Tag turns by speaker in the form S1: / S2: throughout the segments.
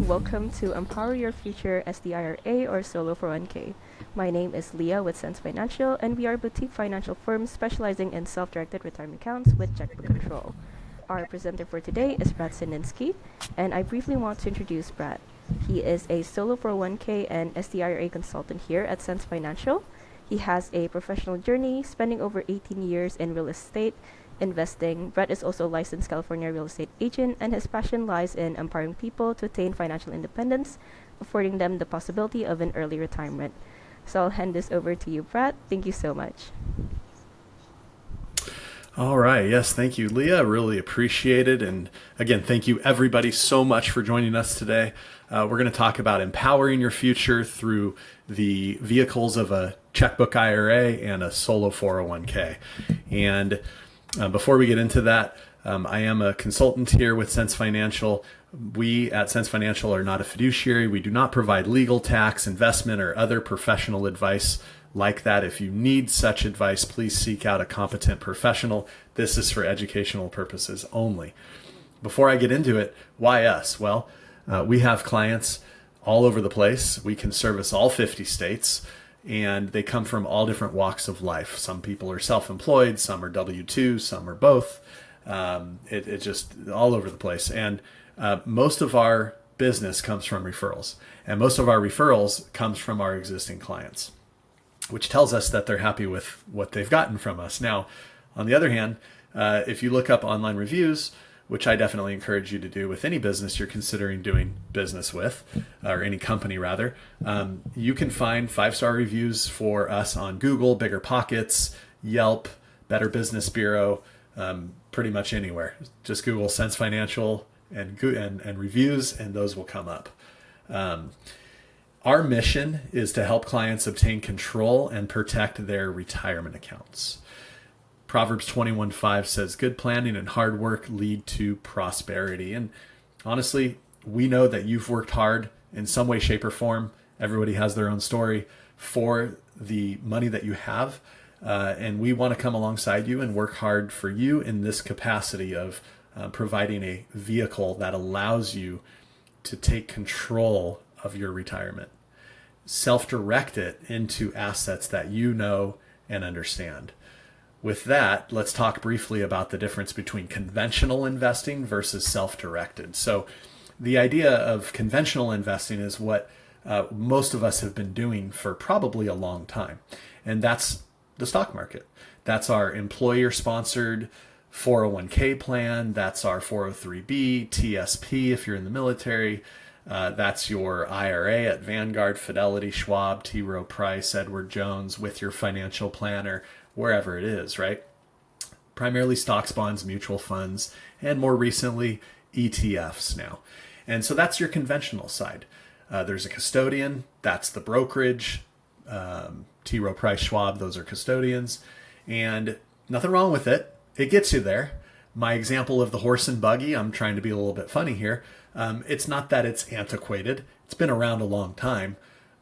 S1: welcome to Empower Your Future as the IRA or Solo 401k. My name is Leah with Sense Financial, and we are a boutique financial firm specializing in self-directed retirement accounts with Checkbook-controlled. Our presenter for today is Brad Sininsky, and I briefly want to introduce Brad. He is a Solo 401k and SDIRA consultant here at Sense Financial. He has a professional journey spending over 18 years in real estate investing. Brett is also a licensed California real estate agent, and his passion lies in empowering people to attain financial independence, affording them the possibility of an early retirement. So I'll hand this over to you, Brett. Thank you so much.
S2: All right. Yes, thank you, Leah. Really appreciate it. And again, thank you everybody so much for joining us today. We're going to talk about empowering your future through the vehicles of a checkbook IRA and a solo 401k. And before we get into that, I am a consultant here with Sense Financial. We at Sense Financial are not a fiduciary. We do not provide legal, tax, investment, or other professional advice like that. If you need such advice, please seek out a competent professional. This is for educational purposes only. Before I get into it, why us? Well, we have clients all over the place. We can service all 50 states. And they come from all different walks of life. Some people are self-employed, some are W-2, some are both. It's just all over the place. And most of our business comes from referrals. And most of our referrals comes from our existing clients, which tells us that they're happy with what they've gotten from us. Now, on the other hand, if you look up online reviews, which I definitely encourage you to do with any business you're considering doing business with, or any company rather, you can find 5-star reviews for us on Google, BiggerPockets, Yelp, Better Business Bureau, pretty much anywhere. Just Google Sense Financial and reviews, and those will come up. Our mission is to help clients obtain control and protect their retirement accounts. Proverbs 21:5 says, good planning and hard work lead to prosperity. And honestly, we know that you've worked hard in some way, shape, or form. Everybody has their own story for the money that you have. And we want to come alongside you and work hard for you in this capacity of providing a vehicle that allows you to take control of your retirement. Self-direct it into assets that you know and understand. With that, let's talk briefly about the difference between conventional investing versus self-directed. So the idea of conventional investing is what most of us have been doing for probably a long time. And that's the stock market. That's our employer-sponsored 401k plan. That's our 403b, TSP if you're in the military. That's your IRA at Vanguard, Fidelity, Schwab, T. Rowe Price, Edward Jones, with your financial planner, wherever it is, right? Primarily stocks, bonds, mutual funds, and more recently, ETFs now. And so that's your conventional side. There's a custodian, that's the brokerage, T. Rowe Price, Schwab, those are custodians. And nothing wrong with it. It gets you there. My example of the horse and buggy, I'm trying to be a little bit funny here. It's not that it's antiquated. It's been around a long time.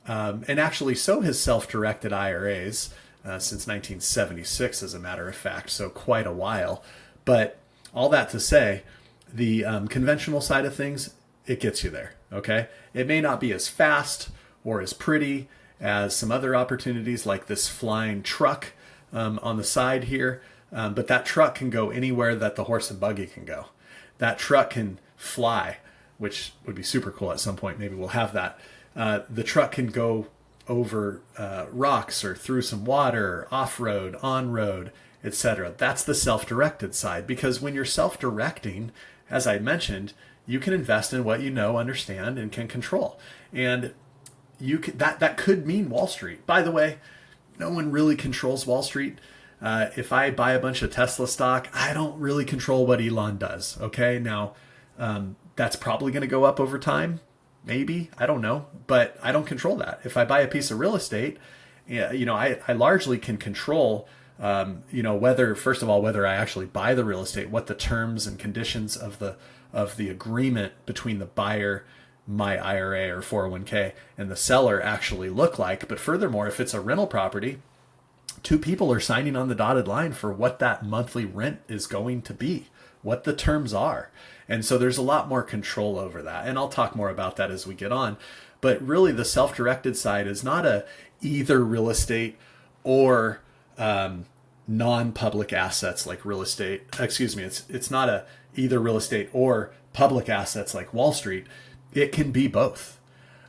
S2: And actually, so has self-directed IRAs. Since 1976, as a matter of fact, so quite a while. But all that to say, the conventional side of things, it gets you there, okay? It may not be as fast or as pretty as some other opportunities like this flying truck on the side here, but that truck can go anywhere that the horse and buggy can go. That truck can fly, which would be super cool at some point. Maybe we'll have that. The truck can go over rocks or through some water, off-road, on-road, etc. That's the self-directed side, because when you're self-directing, as I mentioned, you can invest in what you know, understand, and can control. And that could mean Wall Street. By the way, no one really controls Wall Street. If I buy a bunch of Tesla stock, I don't really control what Elon does. Okay, now that's probably going to go up over time. Maybe, I don't know, but I don't control that. If I buy a piece of real estate, I largely can control, whether, first of all, whether I actually buy the real estate, what the terms and conditions of the agreement between the buyer, my IRA or 401k, and the seller actually look like. But furthermore, if it's a rental property, two people are signing on the dotted line for what that monthly rent is going to be, what the terms are. And so there's a lot more control over that. And I'll talk more about that as we get on. But really, the self-directed side is not a either real estate or non-public assets like real estate. Excuse me, it's not a either real estate or public assets like Wall Street. It can be both.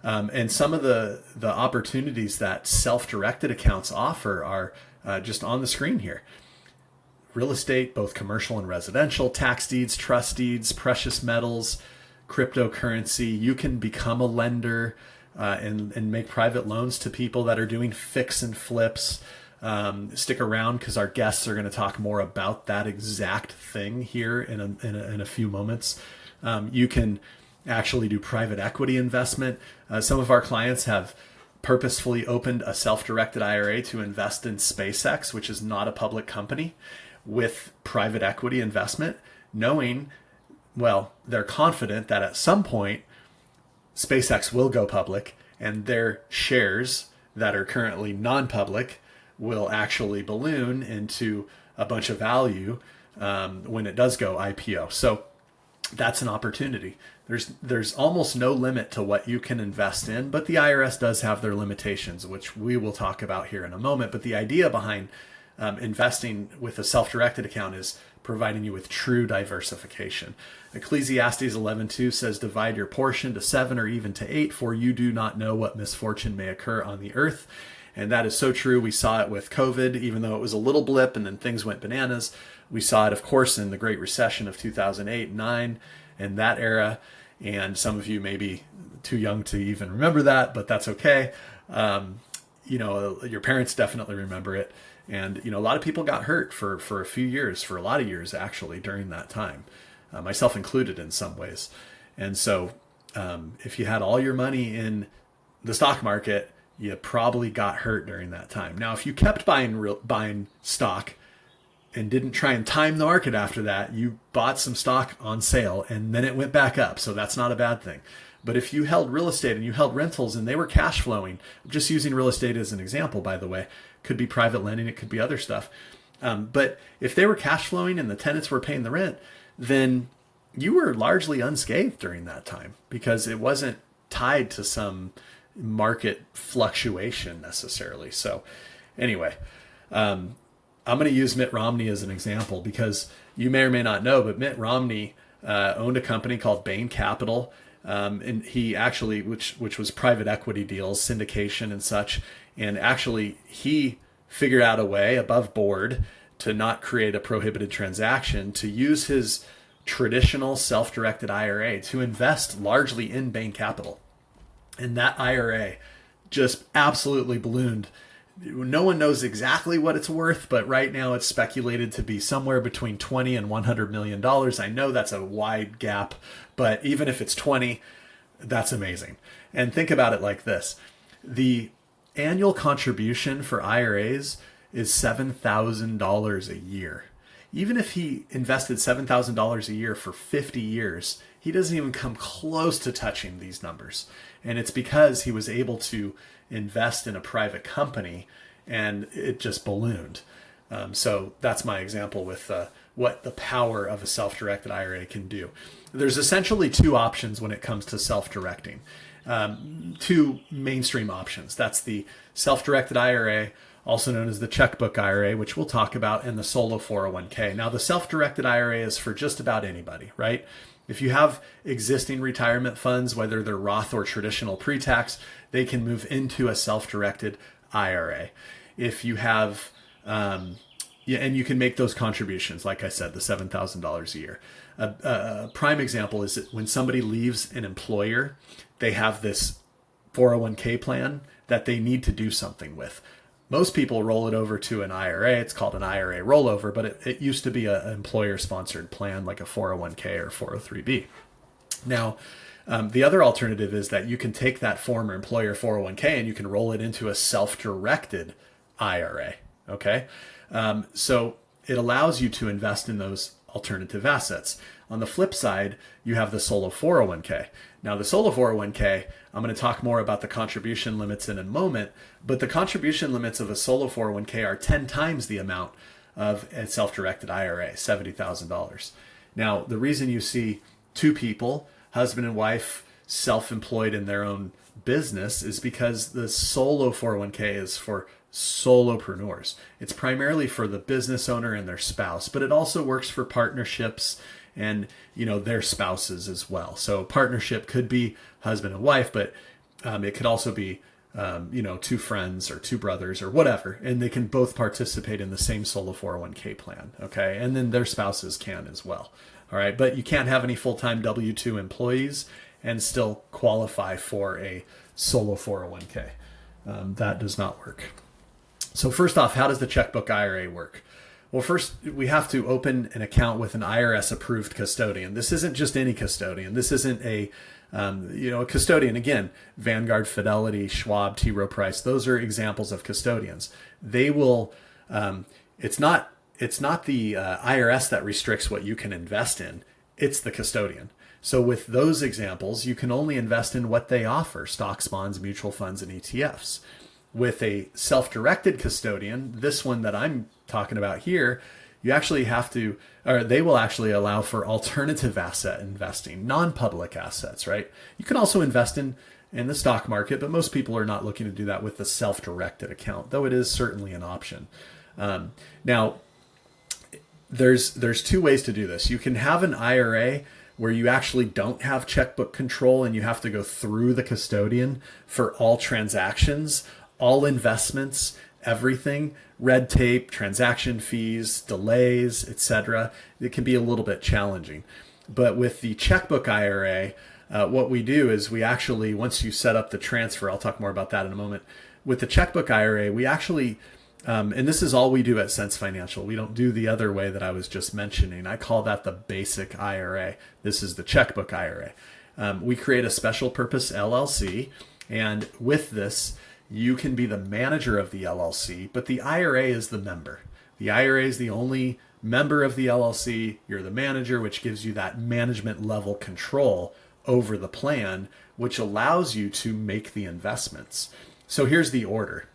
S2: And some of the opportunities that self-directed accounts offer are just on the screen here. Real estate, both commercial and residential, tax deeds, trust deeds, precious metals, cryptocurrency. You can become a lender and make private loans to people that are doing fix and flips. Stick around because our guests are going to talk more about that exact thing here in a few moments. You can actually do private equity investment. Some of our clients have purposefully opened a self-directed IRA to invest in SpaceX, which is not a public company, with private equity investment, knowing, well, they're confident that at some point SpaceX will go public and their shares that are currently non-public will actually balloon into a bunch of value when it does go IPO. So that's an opportunity. There's almost no limit to what you can invest in, but the IRS does have their limitations, which we will talk about here in a moment. But the idea behind investing with a self-directed account is providing you with true diversification. Ecclesiastes 11:2 says, divide your portion to 7 or even to 8, for you do not know what misfortune may occur on the earth. And that is so true. We saw it with COVID, even though it was a little blip and then things went bananas. We saw it, of course, in the Great Recession of 2008, 9, and that era. And some of you may be too young to even remember that, but that's okay. Your parents definitely remember it. And, a lot of people got hurt for a few years, for a lot of years, actually, during that time, myself included in some ways. And so if you had all your money in the stock market, you probably got hurt during that time. Now, if you kept buying stock and didn't try and time the market after that, you bought some stock on sale and then it went back up. So that's not a bad thing. But if you held real estate and you held rentals and they were cash flowing, I'm just using real estate as an example, by the way, could be private lending, it could be other stuff. But if they were cash flowing and the tenants were paying the rent, then you were largely unscathed during that time because it wasn't tied to some market fluctuation necessarily. So anyway, I'm going to use Mitt Romney as an example because you may or may not know, but Mitt Romney owned a company called Bain Capital. And he actually, which was private equity deals, syndication and such. And actually he figured out a way above board to not create a prohibited transaction, to use his traditional self-directed IRA to invest largely in Bain Capital. And that IRA just absolutely ballooned. No one knows exactly what it's worth, but right now it's speculated to be somewhere between 20 and $100 million. I know that's a wide gap, but even if it's 20, that's amazing. And think about it like this. The annual contribution for IRAs is $7,000 a year. Even if he invested $7,000 a year for 50 years, he doesn't even come close to touching these numbers. And it's because he was able to invest in a private company and it just ballooned. So that's my example with what the power of a self-directed IRA can do. There's essentially two options when it comes to self-directing. Two mainstream options. That's the self-directed IRA, also known as the checkbook IRA, which we'll talk about, and the solo 401k. Now, the self-directed IRA is for just about anybody, right? If you have existing retirement funds, whether they're Roth or traditional pre-tax, they can move into a self-directed IRA. If you have, and you can make those contributions, like I said, the $7,000 a year. A prime example is that when somebody leaves an employer, they have this 401k plan that they need to do something with. Most people roll it over to an IRA. It's called an IRA rollover, but it used to be an employer-sponsored plan like a 401k or 403b. Now, the other alternative is that you can take that former employer 401k and you can roll it into a self-directed IRA, okay? So it allows you to invest in those alternative assets. On the flip side, you have the solo 401k. Now, the solo 401k, I'm going to talk more about the contribution limits in a moment, but the contribution limits of a solo 401k are 10 times the amount of a self-directed IRA, $70,000. Now, the reason you see two people, husband and wife, self-employed in their own business, is because the solo 401k is for solopreneurs. It's primarily for the business owner and their spouse, but it also works for partnerships and their spouses as well. So partnership could be husband and wife, but it could also be two friends or two brothers or whatever, and they can both participate in the same solo 401k plan. Okay, and then their spouses can as well. All right, but you can't have any full-time W-2 employees and still qualify for a solo 401k. That does not work. So first off, how does the checkbook IRA work? Well, first, we have to open an account with an IRS-approved custodian. This isn't just any custodian. This isn't a custodian. Again, Vanguard, Fidelity, Schwab, T. Rowe Price. Those are examples of custodians. They will. It's not the IRS that restricts what you can invest in. It's the custodian. So with those examples, you can only invest in what they offer: stocks, bonds, mutual funds, and ETFs. With a self-directed custodian, this one that I'm talking about here, you actually have to, or they will actually allow for alternative asset investing, non-public assets, right? You can also invest in the stock market, but most people are not looking to do that with the self-directed account, though it is certainly an option. Now, there's two ways to do this. You can have an IRA where you actually don't have checkbook control and you have to go through the custodian for all transactions, all investments, everything, red tape, transaction fees, delays, etc. It can be a little bit challenging. But with the checkbook IRA, what we do is we actually, once you set up the transfer, I'll talk more about that in a moment. With the checkbook IRA, we actually, and this is all we do at Sense Financial. We don't do the other way that I was just mentioning. I call that the basic IRA. This is the checkbook IRA. We create a special purpose LLC, and with this, you can be the manager of the LLC, but the IRA is the member. The IRA is the only member of the LLC. You're the manager, which gives you that management level control over the plan, which allows you to make the investments. So here's the order.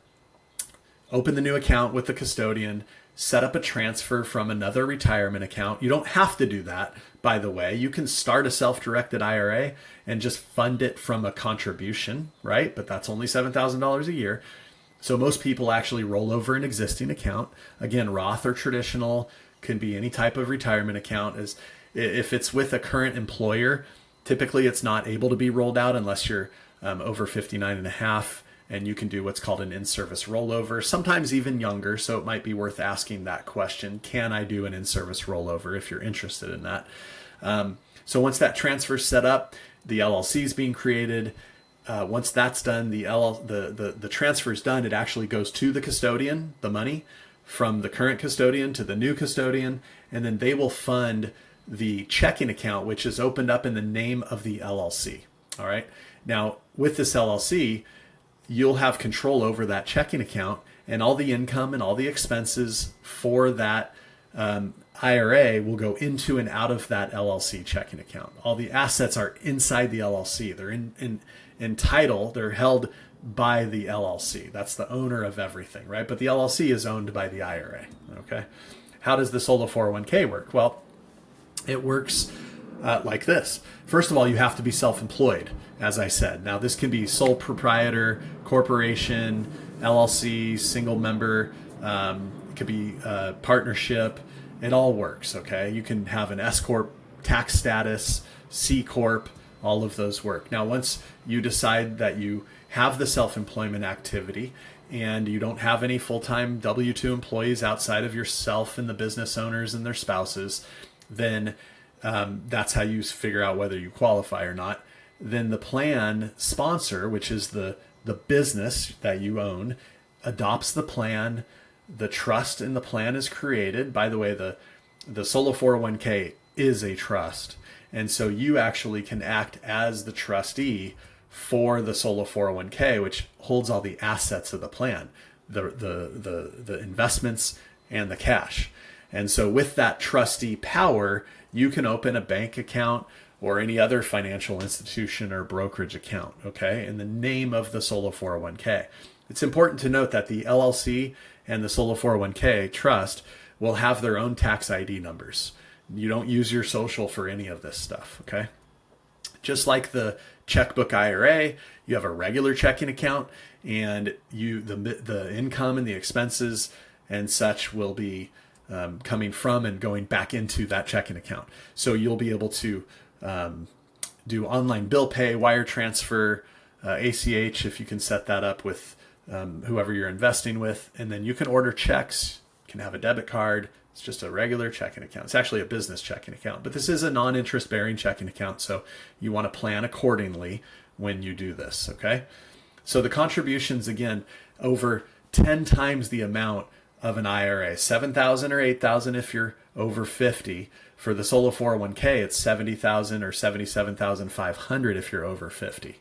S2: Open the new account with the custodian, set up a transfer from another retirement account. You don't have to do that, by the way. You can start a self-directed IRA and just fund it from a contribution, right? But that's only $7,000 a year. So most people actually roll over an existing account. Again, Roth or traditional, can be any type of retirement account. If it's with a current employer, typically it's not able to be rolled out unless you're over 59 and a half. And you can do what's called an in-service rollover, sometimes even younger. So it might be worth asking that question. Can I do an in-service rollover if you're interested in that? So once that transfer is set up, the LLC is being created. Once that's done, the transfer is done. It actually goes to the custodian, the money from the current custodian to the new custodian, and then they will fund the checking account, which is opened up in the name of the LLC. All right. Now, with this LLC, you'll have control over that checking account, and all the income and all the expenses for that IRA will go into and out of that LLC checking account. All the assets are inside the LLC. They're in title. They're held by the LLC. That's the owner of everything, right? But the LLC is owned by the IRA. Okay. How does the solo 401k work? Well, it works like this. First of all, you have to be self-employed, as I said. Now, this can be sole proprietor, corporation, LLC, single member. It could be partnership. It all works, okay? You can have an S Corp tax status, C Corp, all of those work. Now, once you decide that you have the self-employment activity and you don't have any full-time W-2 employees outside of yourself and the business owners and their spouses, then that's how you figure out whether you qualify or not. Then the plan sponsor, which is the business that you own, adopts the plan. The trust in the plan is created. By the way, the solo 401k is a trust. And so you actually can act as the trustee for the solo 401k, which holds all the assets of the plan, the investments and the cash. And so with that trustee power, you can open a bank account or any other financial institution or brokerage account, okay, in the name of the solo 401k. It's important to note that the LLC and the solo 401k trust will have their own tax ID numbers. You don't use your social for any of this stuff, okay? Just like the checkbook IRA, you have a regular checking account, and the income and the expenses and such will be coming from and going back into that checking account. So you'll be able to do online bill pay, wire transfer, ACH if you can set that up with whoever you're investing with, and then you can order checks. You can have a debit card. It's just a regular checking account. It's actually a business checking account, but this is a non-interest bearing checking account, so you want to plan accordingly when you do this, okay? So the contributions, again, over 10 times the amount of an IRA, 7,000 or 8,000 if you're over 50. For the solo 401k, it's 70,000 or 77,500 if you're over 50.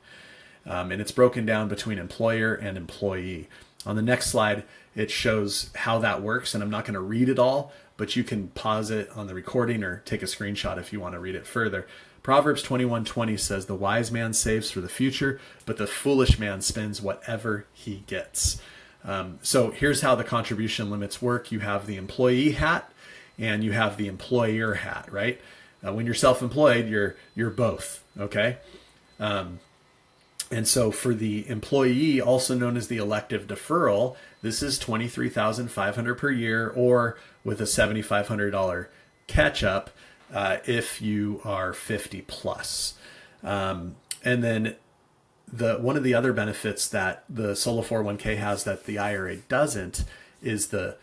S2: And it's broken down between employer and employee. On the next slide, it shows how that works, and I'm not going to read it all, but you can pause it on the recording or take a screenshot if you want to read it further. Proverbs 21:20 says, "The wise man saves for the future, but the foolish man spends whatever he gets." So here's how the contribution limits work. You have the employee hat and you have the employer hat, right? When you're self-employed, you're both, okay? And so for the employee, also known as the elective deferral, this is $23,500 per year, or with a $7,500 catch-up if you are 50 plus. And then one of the other benefits that the solo 401k has that the IRA doesn't is the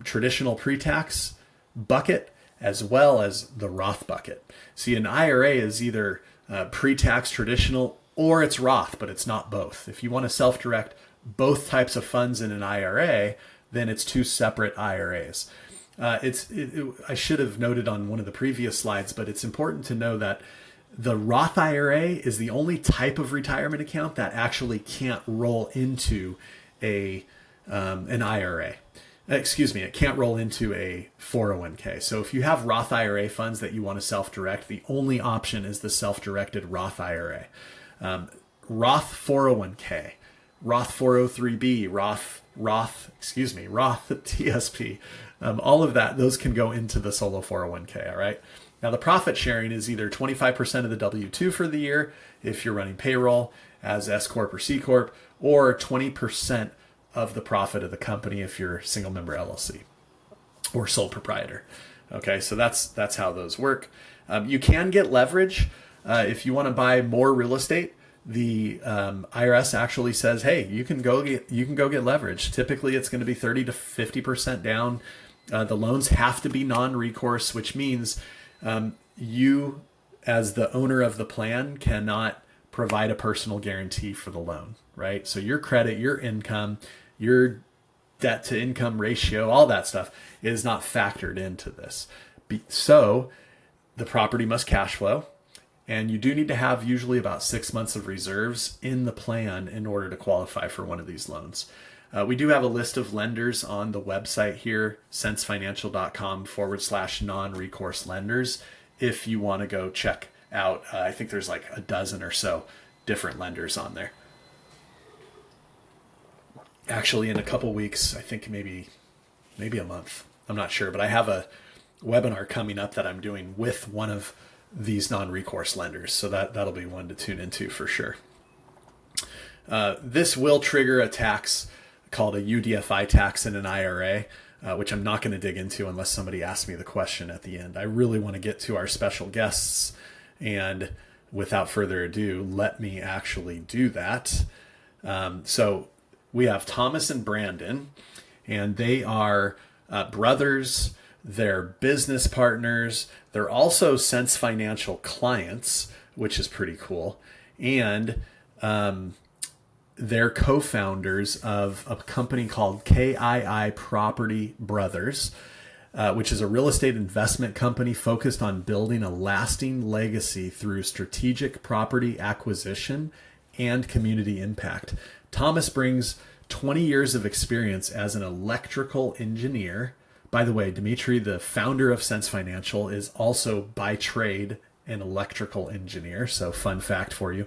S2: traditional pre-tax bucket as well as the Roth bucket. See, an IRA is either pre-tax traditional or it's Roth, but it's not both. If you want to self-direct both types of funds in an IRA, then it's two separate IRAs. I should have noted on one of the previous slides, but it's important to know that the Roth IRA is the only type of retirement account that actually can't roll into an IRA. It can't roll into a 401k. So if you have Roth IRA funds that you want to self-direct, the only option is the self-directed Roth IRA. Roth 401k, Roth 403b, Roth TSP, all of that, those can go into the solo 401k, all right? Now the profit sharing is either 25% of the W-2 for the year if you're running payroll as S Corp or C Corp, or 20% of the profit of the company if you're single member LLC or sole proprietor. Okay, so that's how those work. You can get leverage if you want to buy more real estate. The IRS actually says, hey, you can go get leverage. Typically, it's going to be 30 to 50% down. The loans have to be non-recourse, which means you, as the owner of the plan, cannot provide a personal guarantee for the loan, right? So your credit, your income, your debt to income ratio, all that stuff is not factored into this. So the property must cash flow. And you do need to have usually about 6 months of reserves in the plan in order to qualify for one of these loans. We do have a list of lenders on the website here, SenseFinancial.com/non-recourse lenders. If you want to go check out, I think there's like a dozen or so different lenders on there. Actually, in a couple weeks, I think maybe a month, I'm not sure, but I have a webinar coming up that I'm doing with one of these non-recourse lenders. So that'll be one to tune into for sure. This will trigger a tax called a UDFI tax in an IRA, which I'm not going to dig into unless somebody asks me the question at the end. I really want to get to our special guests, and without further ado, let me actually do that. So we have Thomas and Brandon, and they are brothers. They're business partners. They're also Sense Financial clients, which is pretty cool. And they're co-founders of a company called KII Property Brothers, which is a real estate investment company focused on building a lasting legacy through strategic property acquisition and community impact. Thomas brings 20 years of experience as an electrical engineer. By the way, Dimitri, the founder of Sense Financial, is also by trade an electrical engineer. So fun fact for you.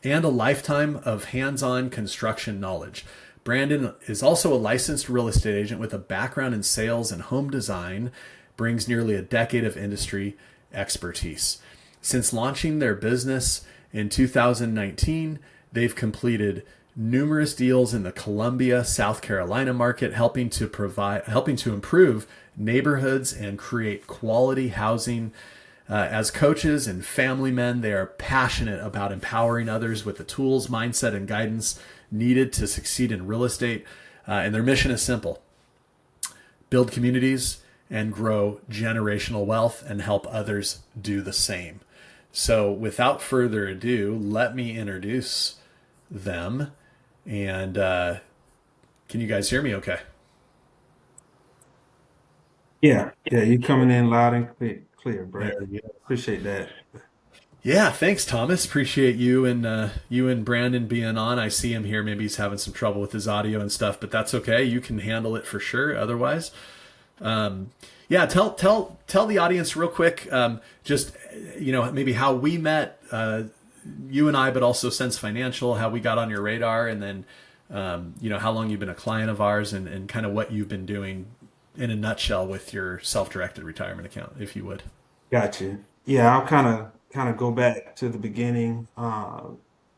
S2: And a lifetime of hands-on construction knowledge. Brandon is also a licensed real estate agent with a background in sales and home design, brings nearly a decade of industry expertise. Since launching their business in 2019, they've completed numerous deals in the Columbia, South Carolina market, helping to improve neighborhoods and create quality housing. As coaches and family men, they are passionate about empowering others with the tools, mindset, and guidance needed to succeed in real estate. And their mission is simple: build communities and grow generational wealth and help others do the same. So, without further ado, let me introduce them. And can you guys hear me okay?
S3: Yeah, you're coming in loud and clear, Brett.
S2: There we go.
S3: Appreciate that.
S2: Yeah, thanks, Thomas. Appreciate you and Brandon being on. I see him here. Maybe he's having some trouble with his audio and stuff, but that's okay. You can handle it for sure. Otherwise, um, yeah, tell the audience real quick, just maybe how we met, you and I, but also Sense Financial, how we got on your radar, and then how long you've been a client of ours, and kind of what you've been doing in a nutshell with your self-directed retirement account, if you would.
S3: Gotcha. Yeah, I'll kind of go back to the beginning.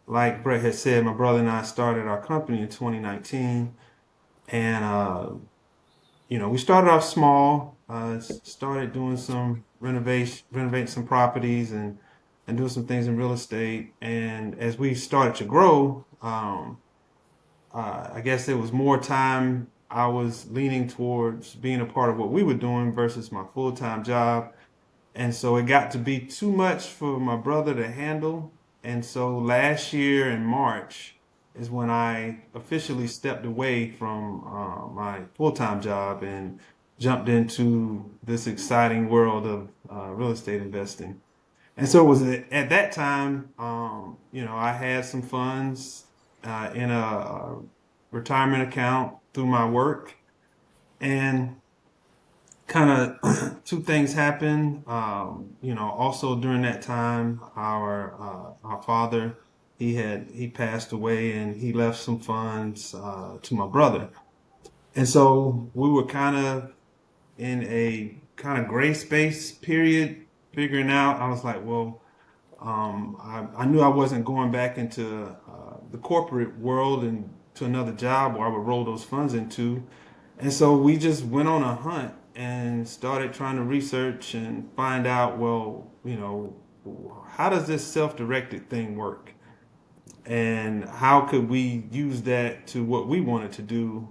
S3: Like Brett had said, my brother and I started our company in 2019, and we started off small. Started doing some renovating some properties, and doing some things in real estate. And as we started to grow, I guess there was more time I was leaning towards being a part of what we were doing versus my full-time job. And so it got to be too much for my brother to handle. And so last year in March is when I officially stepped away from my full-time job and jumped into this exciting world of real estate investing. And so it was at that time, I had some funds in a retirement account through my work, and kind of two things happened. Also during that time, our father he passed away, and he left some funds to my brother, and so we were kind of in a kind of gray space period, figuring out. I was like, well. I knew I wasn't going back into the corporate world and to another job where I would roll those funds into. And so we just went on a hunt and started trying to research and find out, well, how does this self-directed thing work? And how could we use that to what we wanted to do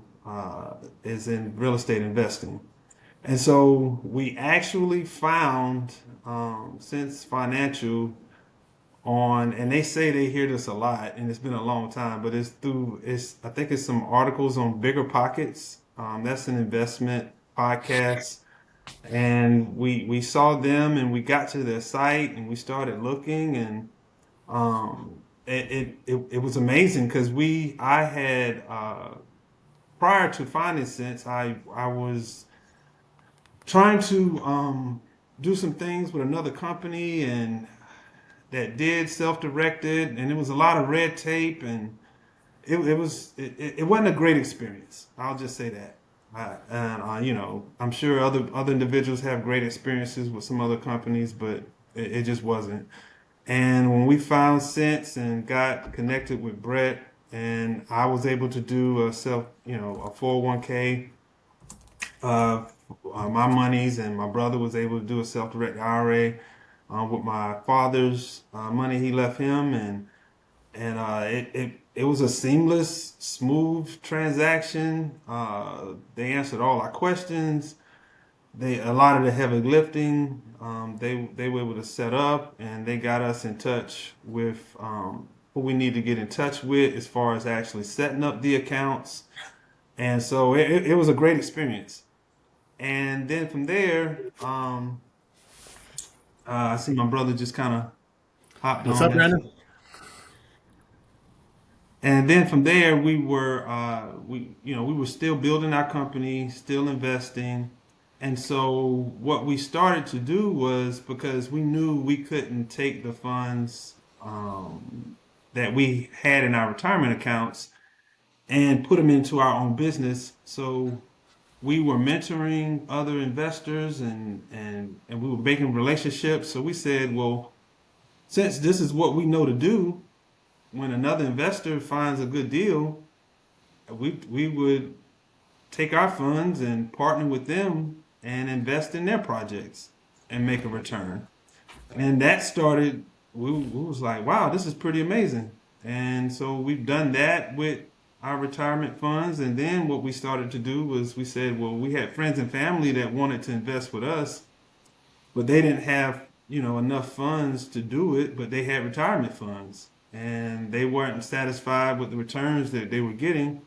S3: is in real estate investing. And so we actually found Sense Financial on, and they say they hear this a lot, and it's been a long time, but I think it's some articles on Bigger Pockets. That's an investment podcast, and we saw them, and we got to their site, and we started looking, and it was amazing because I had prior to finding Sense, I was trying to do some things with another company, and that did self-directed, and it was a lot of red tape, and it wasn't a great experience. I'll just say that. And I'm sure other individuals have great experiences with some other companies, but it just wasn't. And when we found Sense and got connected with Brett, and I was able to do a 401k, uh, my monies, and my brother was able to do a self-directed IRA with my father's money he left him, and it was a seamless, smooth transaction. They answered all our questions. They A lot of the heavy lifting. They were able to set up, and they got us in touch with who we need to get in touch with as far as actually setting up the accounts. And so it was a great experience. And then from there, I see my brother just kind of hopped
S2: What's
S3: on.
S2: up, Brandon?
S3: And then from there, we were still building our company, still investing. And so what we started to do was, because we knew we couldn't take the funds that we had in our retirement accounts and put them into our own business. So we were mentoring other investors and we were making relationships. So we said, well, since this is what we know to do, when another investor finds a good deal, we would take our funds and partner with them and invest in their projects and make a return. And that started, we was like, wow, this is pretty amazing. And so we've done that with our retirement funds. And then what we started to do was we said, well, we had friends and family that wanted to invest with us, but they didn't have, enough funds to do it, but they had retirement funds and they weren't satisfied with the returns that they were getting.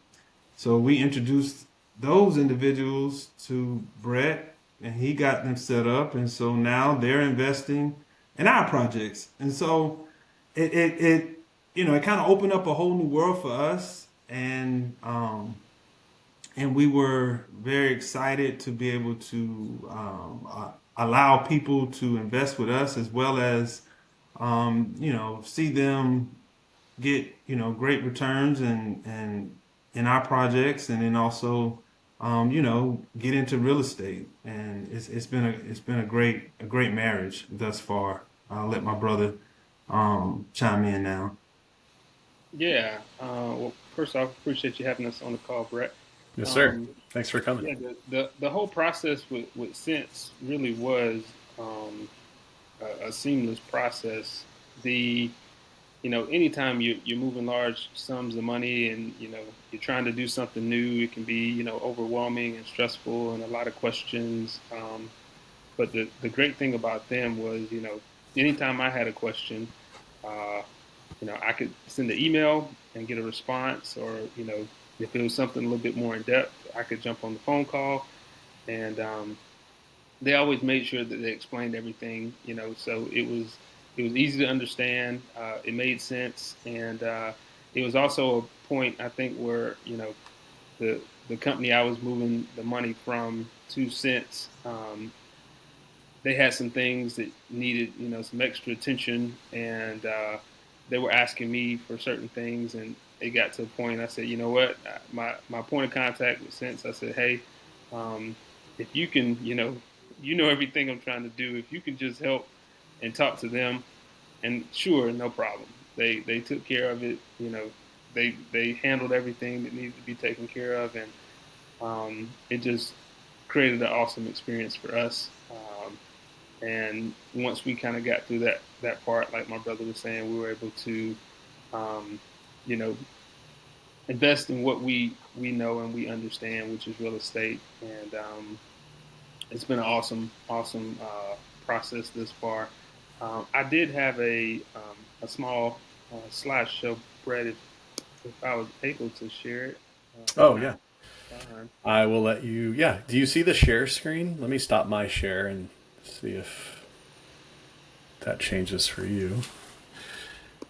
S3: So we introduced those individuals to Brett, and he got them set up, and so now they're investing in our projects. And so it kind of opened up a whole new world for us, and we were very excited to be able to allow people to invest with us as well as see them get great returns and in our projects, and then also get into real estate. And it's been a great marriage thus far. I'll let my brother chime in now.
S4: Yeah. Well, first off, appreciate you having us on the call, Brett.
S2: Yes, sir.
S4: Um,
S2: Thanks for coming.
S4: yeah, the whole process with Sense really was um, a seamless process. The anytime you're moving large sums of money and you're trying to do something new, it can be overwhelming and stressful and a lot of questions. But the great thing about them was anytime I had a question, uh, I could send an email and get a response, or if it was something a little bit more in depth, I could jump on the phone call, and they always made sure that they explained everything, so it was easy to understand. It made sense, and it was also a point, I think, where the company I was moving the money from, 2 cents, they had some things that needed some extra attention, and they were asking me for certain things, and it got to a point. I said, you know what, my point of contact with Sense. I said, hey, if you can, everything I'm trying to do. If you can just help and talk to them, and sure, no problem. They took care of it. They handled everything that needed to be taken care of, and it just created an awesome experience for us. And once we kind of got through that part, like my brother was saying, we were able to, um, you know, invest in what we know and we understand, which is real estate. And it's been an awesome process this far. I did have a small slideshow, Brett, if I was able to share it. If
S2: Oh,
S4: not,
S2: yeah.
S4: fine.
S2: I will let you. Yeah. Do you see the share screen? Let me stop my share and see if that changes for you.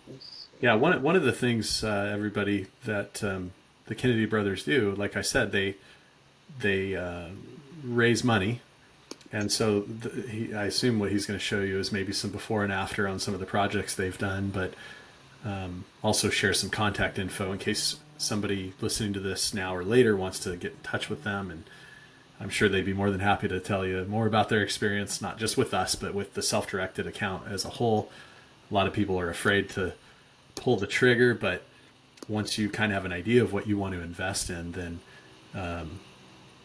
S4: Let's
S2: Yeah.
S4: see.
S2: One of the things, everybody, that the Kennedy brothers do, like I said, they raise money. And so I assume what he's going to show you is maybe some before and after on some of the projects they've done, but also share some contact info in case somebody listening to this now or later wants to get in touch with them. And I'm sure they'd be more than happy to tell you more about their experience, not just with us, but with the self-directed account as a whole. A lot of people are afraid to pull the trigger, but once you kind of have an idea of what you want to invest in, then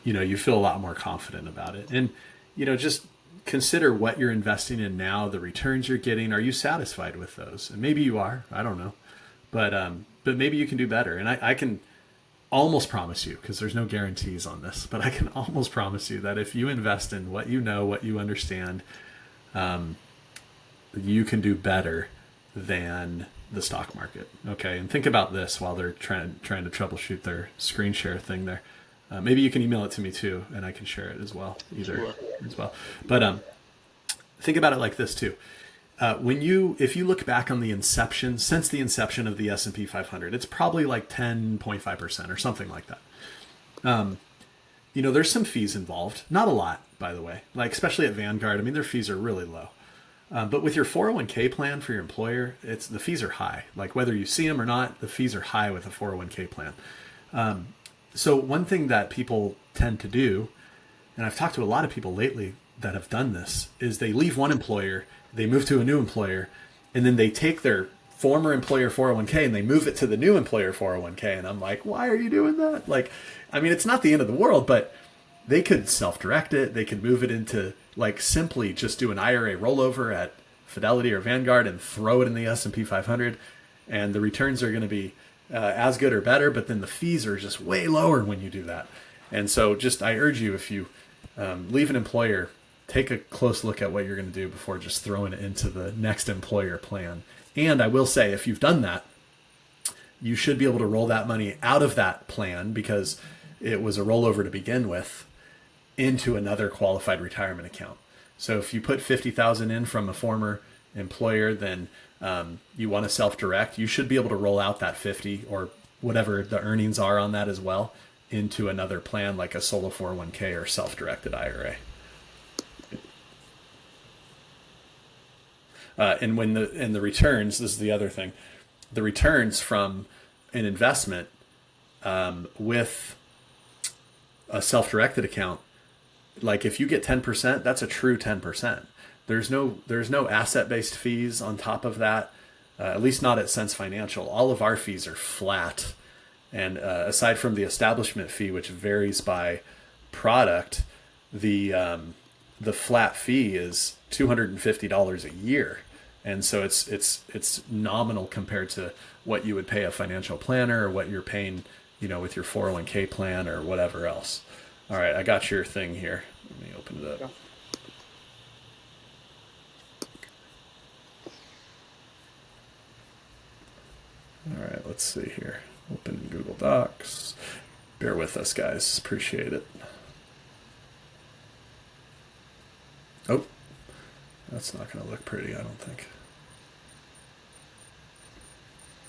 S2: you feel a lot more confident about it. And just consider what you're investing in now, the returns you're getting. Are you satisfied with those? And maybe you are. I don't know, but maybe you can do better. And I can almost promise you, because there's no guarantees on this, but I can almost promise you that if you invest in what you know, what you understand, you can do better than the stock market. Okay, and think about this while they're trying to troubleshoot their screen share thing there. Maybe you can email it to me too, and I can share it as well, either
S4: Sure.
S2: as well. But think about it like this too. If you look back on the inception, since the inception of the S&P 500, it's probably like 10.5% or something like that. There's some fees involved, not a lot, by the way. Like especially at Vanguard, I mean their fees are really low. But with your 401k plan for your employer, the fees are high. Like whether you see them or not, the fees are high with a 401k plan. So one thing that people tend to do, and I've talked to a lot of people lately that have done this, is they leave one employer, they move to a new employer, and then they take their former employer 401k and they move it to the new employer 401k. And I'm like, why are you doing that? Like, I mean, it's not the end of the world, but they could self-direct it. They could move it into, like, simply just do an IRA rollover at Fidelity or Vanguard and throw it in the S&P 500, and the returns are going to be as good or better, but then the fees are just way lower when you do that. And so just I urge you, if you leave an employer, take a close look at what you're going to do before just throwing it into the next employer plan. And I will say, if you've done that, you should be able to roll that money out of that plan, because it was a rollover to begin with, into another qualified retirement account. So if you put 50,000 in from a former employer, then you want to self-direct, you should be able to roll out that 50 or whatever the earnings are on that as well into another plan, like a solo 401k or self-directed IRA. And when the returns, this is the other thing, the returns from an investment with a self-directed account, like if you get 10%, that's a true 10%. There's no asset-based fees on top of that, at least not at Sense Financial. All of our fees are flat. And aside from the establishment fee, which varies by product, the flat fee is $250 a year. And so it's nominal compared to what you would pay a financial planner or what you're paying, with your 401k plan or whatever else. All right, I got your thing here. Let me open it up. All right, let's see here. Open Google Docs. Bear with us, guys. Appreciate it. Oh, that's not going to look pretty, I don't think.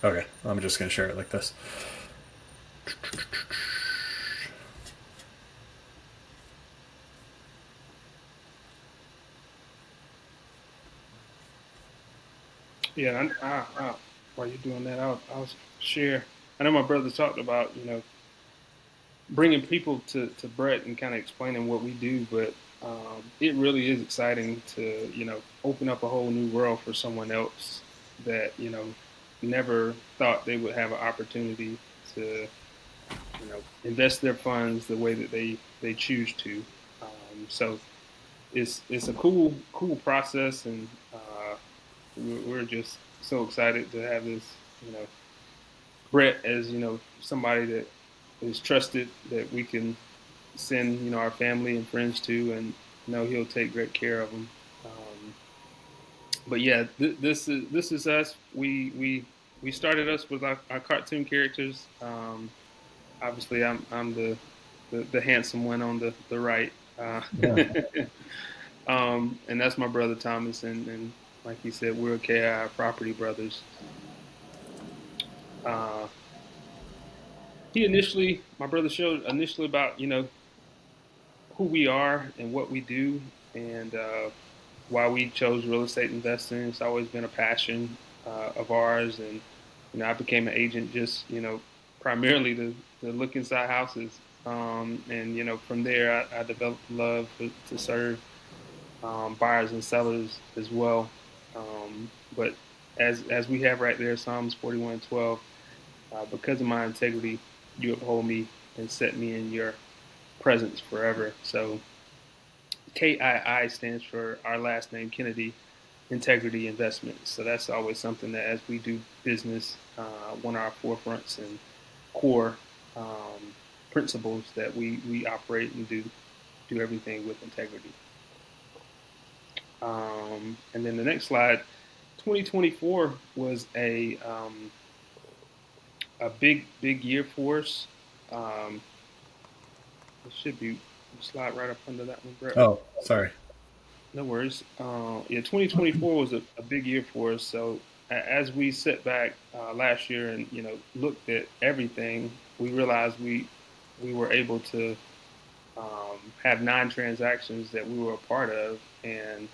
S2: Okay, I'm just going to share it like this.
S4: Yeah, while you're doing that, I'll share. I know my brother talked about, bringing people to Brett and kind of explaining what we do, but it really is exciting to, open up a whole new world for someone else that, never thought they would have an opportunity to, invest their funds the way that they choose to. So it's a cool process, and we're just so excited to have this, Brett as, somebody that is trusted, that we can send, our family and friends to, and he'll take great care of them. But yeah, this is us. We started us with our cartoon characters. Obviously, I'm the handsome one on the right.
S2: Yeah.
S4: And that's my brother Thomas, and like he said, we're KI Property Brothers. My brother showed initially about, who we are and what we do, and why we chose real estate investing. It's always been a passion of ours, and I became an agent just, primarily to look inside houses, and from there I developed love to serve buyers and sellers as well. But as we have right there, Psalms 41:12, because of my integrity, you uphold me and set me in your presence forever. So KII stands for our last name, Kennedy, Integrity Investments. So that's always something that, as we do business, one of our forefronts and core principles, that we operate and do everything with integrity. And then the next slide, 2024 was a big year for us. It should be slide right up under that one, Brett.
S2: Oh, sorry.
S4: No worries. Yeah, 2024 was a big year for us. So as we sit back last year and looked at everything, we realized we were able to have 9 transactions that we were a part of, and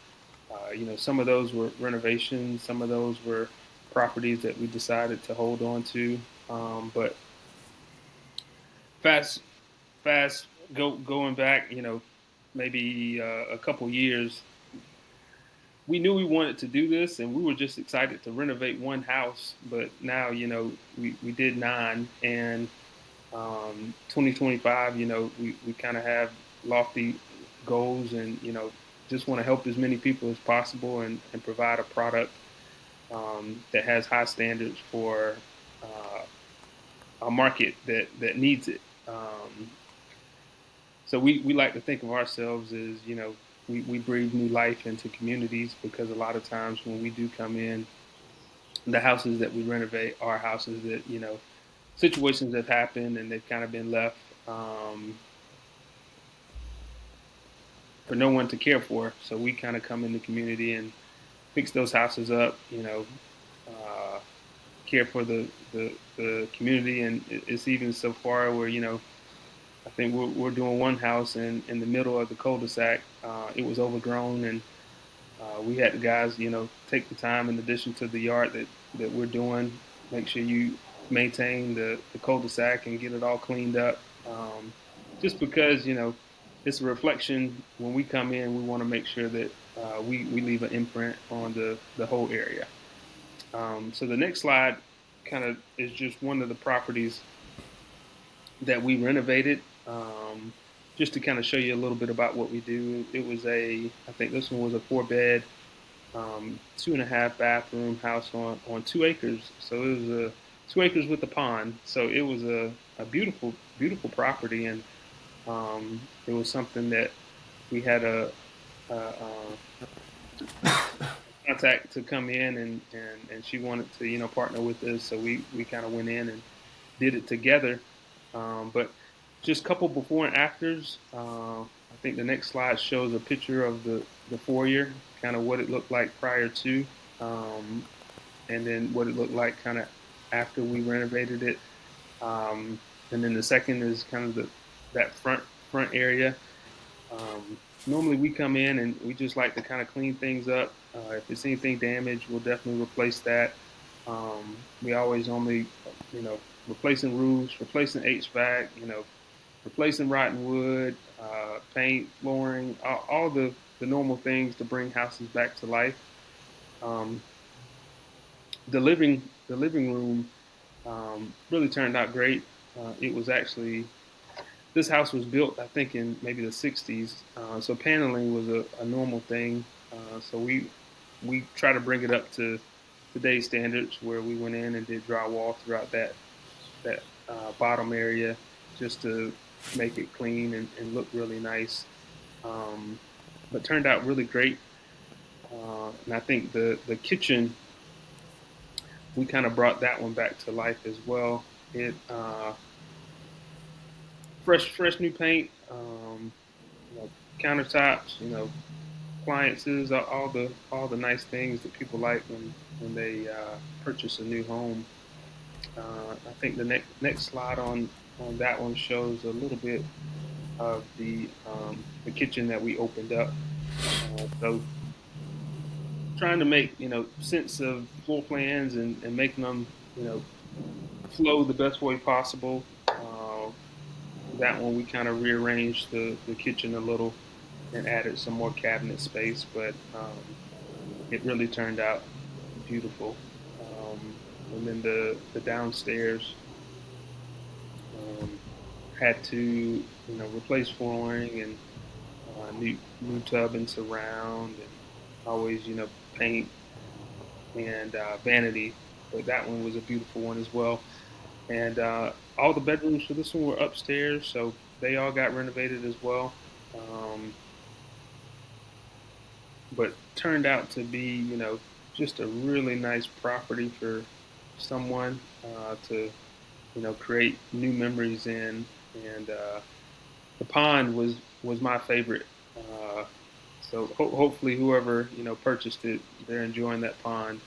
S4: some of those were renovations, some of those were properties that we decided to hold on to, but fast fast going back, maybe a couple years, we knew we wanted to do this, and we were just excited to renovate one house. But now, we did nine, and 2025, we kind of have lofty goals, and just want to help as many people as possible, and provide a product that has high standards for a market that needs it. So we like to think of ourselves as, we breathe new life into communities, because a lot of times when we do come in, the houses that we renovate are houses that, situations have happened and they've kind of been left um, for no one to care for. So we kind of come in the community and fix those houses up, uh, care for the community. And it's even so far where, I think we're doing one house in the middle of the cul-de-sac. It was overgrown, and we had the guys, take the time, in addition to the yard that we're doing, make sure you maintain the cul-de-sac and get it all cleaned up. Just because, it's a reflection when we come in, we want to make sure that we leave an imprint on the whole area. So the next slide kind of is just one of the properties that we renovated, just to kind of show you a little bit about what we do. It was I think this one was a 4-bed, 2.5 bathroom house on 2 acres. So it was a 2 acres with a pond. So it was a beautiful, beautiful property. And it was something that we had a contact to come in, and she wanted to, partner with us. So we kind of went in and did it together. But just a couple before and afters. I think the next slide shows a picture of the foyer, kind of what it looked like prior to, and then what it looked like kind of after we renovated it. And then the second is kind of that front area. Normally we come in and we just like to kind of clean things up. If there's anything damaged, we'll definitely replace that. We always normally, replacing roofs, replacing HVAC, replacing rotten wood, paint, flooring, all the normal things to bring houses back to life. Um, the living room really turned out great. It was actually This house was built, I think, in maybe the '60s. So paneling was a normal thing. So we try to bring it up to today's standards, where we went in and did drywall throughout that bottom area, just to make it clean and look really nice. Um, but turned out really great. And I think the kitchen, we kind of brought that one back to life as well. It fresh new paint, countertops, appliances, all the nice things that people like when they purchase a new home. I think the next slide on that one shows a little bit of the kitchen that we opened up. So trying to make sense of floor plans, and making them flow the best way possible. That one we kind of rearranged the kitchen a little and added some more cabinet space, but it really turned out beautiful. And then the downstairs, um, had to replace flooring, and new tub and surround, and always paint and vanity. But that one was a beautiful one as well. And all the bedrooms for this one were upstairs, so they all got renovated as well. Um, but turned out to be, just a really nice property for someone to, create new memories in. And the pond was my favorite. Uh, so hopefully whoever purchased it, they're enjoying that pond.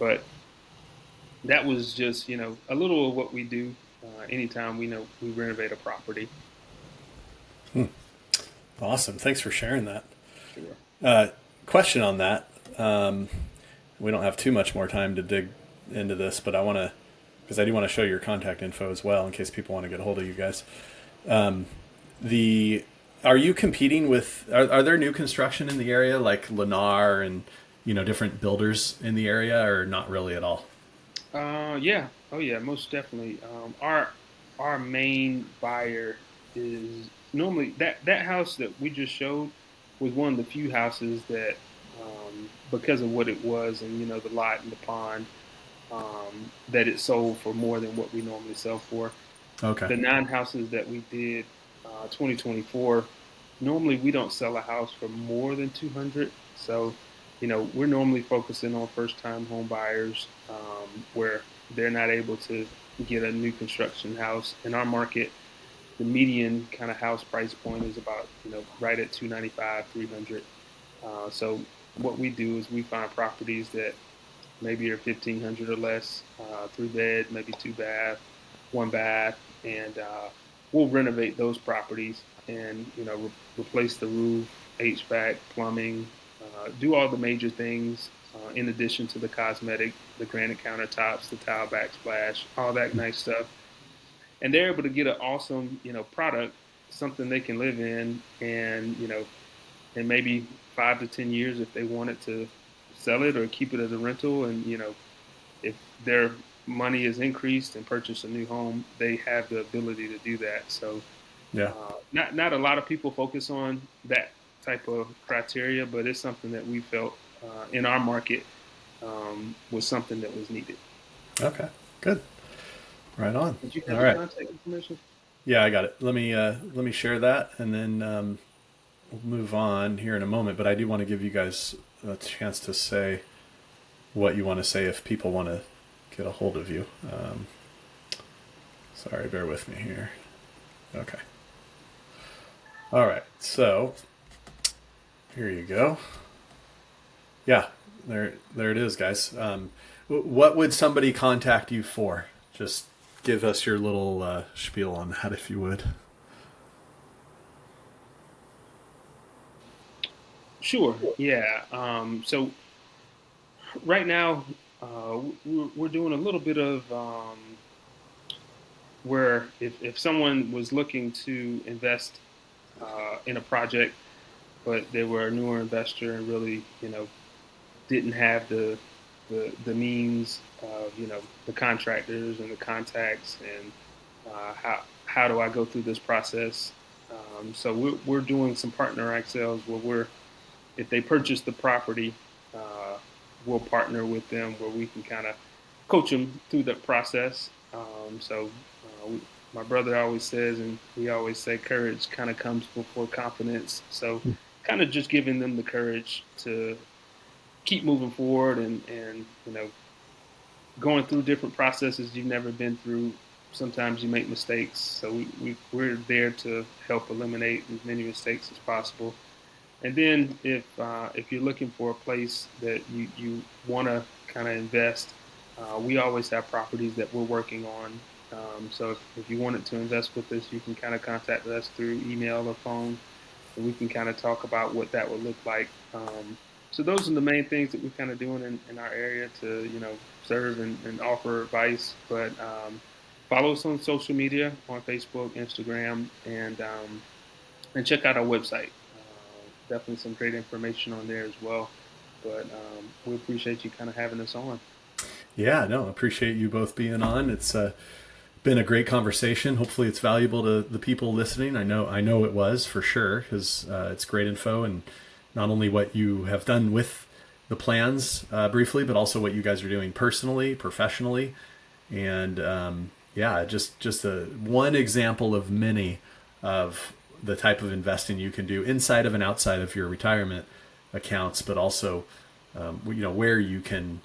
S4: But that was just a little of what we do anytime we renovate a property.
S2: Awesome. Thanks for sharing that.
S4: Sure.
S2: Uh, Question on that. We don't have too much more time to dig into this, but I want to because I do want to show your contact info as well in case people want to get a hold of you guys. Um, the Are you competing with? Are there new construction in the area like Lennar and different builders in the area, or not really at all?
S4: Yeah. Oh, yeah. Most definitely. Our main buyer is normally that house that we just showed was one of the few houses that, because of what it was and the lot and the pond, that it sold for more than what we normally sell for.
S2: Okay.
S4: The 9 houses that we did, 2024, normally we don't sell a house for more than 200. So, we're normally focusing on first time home buyers, where they're not able to get a new construction house. In our market, the median kind of house price point is about, right at 295, 300. So what we do is we find properties that maybe are 1,500 or less, 3 bed, maybe 2 bath, 1 bath, and we'll renovate those properties and replace the roof, HVAC, plumbing, do all the major things in addition to the cosmetic, the granite countertops, the tile backsplash, all that nice stuff, and they're able to get an awesome product, something they can live in, and in maybe 5 to 10 years if they wanted to sell it or keep it as a rental. And if their money is increased and purchase a new home, they have the ability to do that. So
S2: Yeah.
S4: not a lot of people focus on that type of criteria, but it's something that we felt in our market was something that was needed.
S2: Okay. Good. Right on.
S4: Did you
S2: All
S4: have the
S2: right.
S4: contact information?
S2: Yeah, I got it. Let me share that, and then we'll move on here in a moment. But I do want to give you guys a chance to say what you want to say if people want to get a hold of you. Sorry, bear with me here. Okay. All right. So here you go. Yeah, there it is, guys. What would somebody contact you for? Just give us your little spiel on that, if you would.
S4: Sure. Yeah. So right now, we're doing a little bit of where if someone was looking to invest in a project, but they were a newer investor and really, didn't have the means of, the contractors and the contacts and how do I go through this process? So we're doing some partner sales where if they purchase the property, we'll partner with them where we can kind of coach them through that process. So my brother always says, and we always say, courage kind of comes before confidence. So kind of just giving them the courage to keep moving forward and going through different processes you've never been through. Sometimes you make mistakes, so we're there to help eliminate as many mistakes as possible. And then if you're looking for a place that you want to kind of invest, we always have properties that we're working on. So if you wanted to invest with us, you can kind of contact us through email or phone, and we can kind of talk about what that would look like. So those are the main things that we're kind of doing in our area to serve and offer advice. But follow us on social media on Facebook, Instagram, and check out our website. Definitely some great information on there as well. But we appreciate you kind of having us on.
S2: Yeah, no, appreciate you both being on. It's been a great conversation. Hopefully, it's valuable to the people listening. I know it was for sure because it's great info, and not only what you have done with the plans briefly, but also what you guys are doing personally, professionally, and yeah, just one example of many of the type of investing you can do inside of and outside of your retirement accounts, but also where you can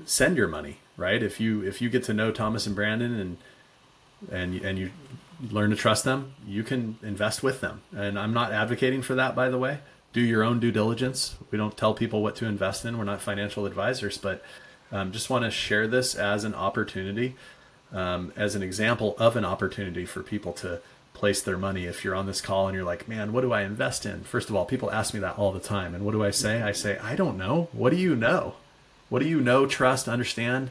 S2: send your money. Right? If you get to know Thomas and Brandon and you learn to trust them, you can invest with them. And I'm not advocating for that, by the way. Do your own due diligence. We don't tell people what to invest in. We're not financial advisors, but just want to share this as an opportunity, as an example of an opportunity for people to place their money. If you're on this call and you're like, man, what do I invest in? First of all, people ask me that all the time. And what do I say? I say, I don't know. What do you know? What do you know, trust, understand?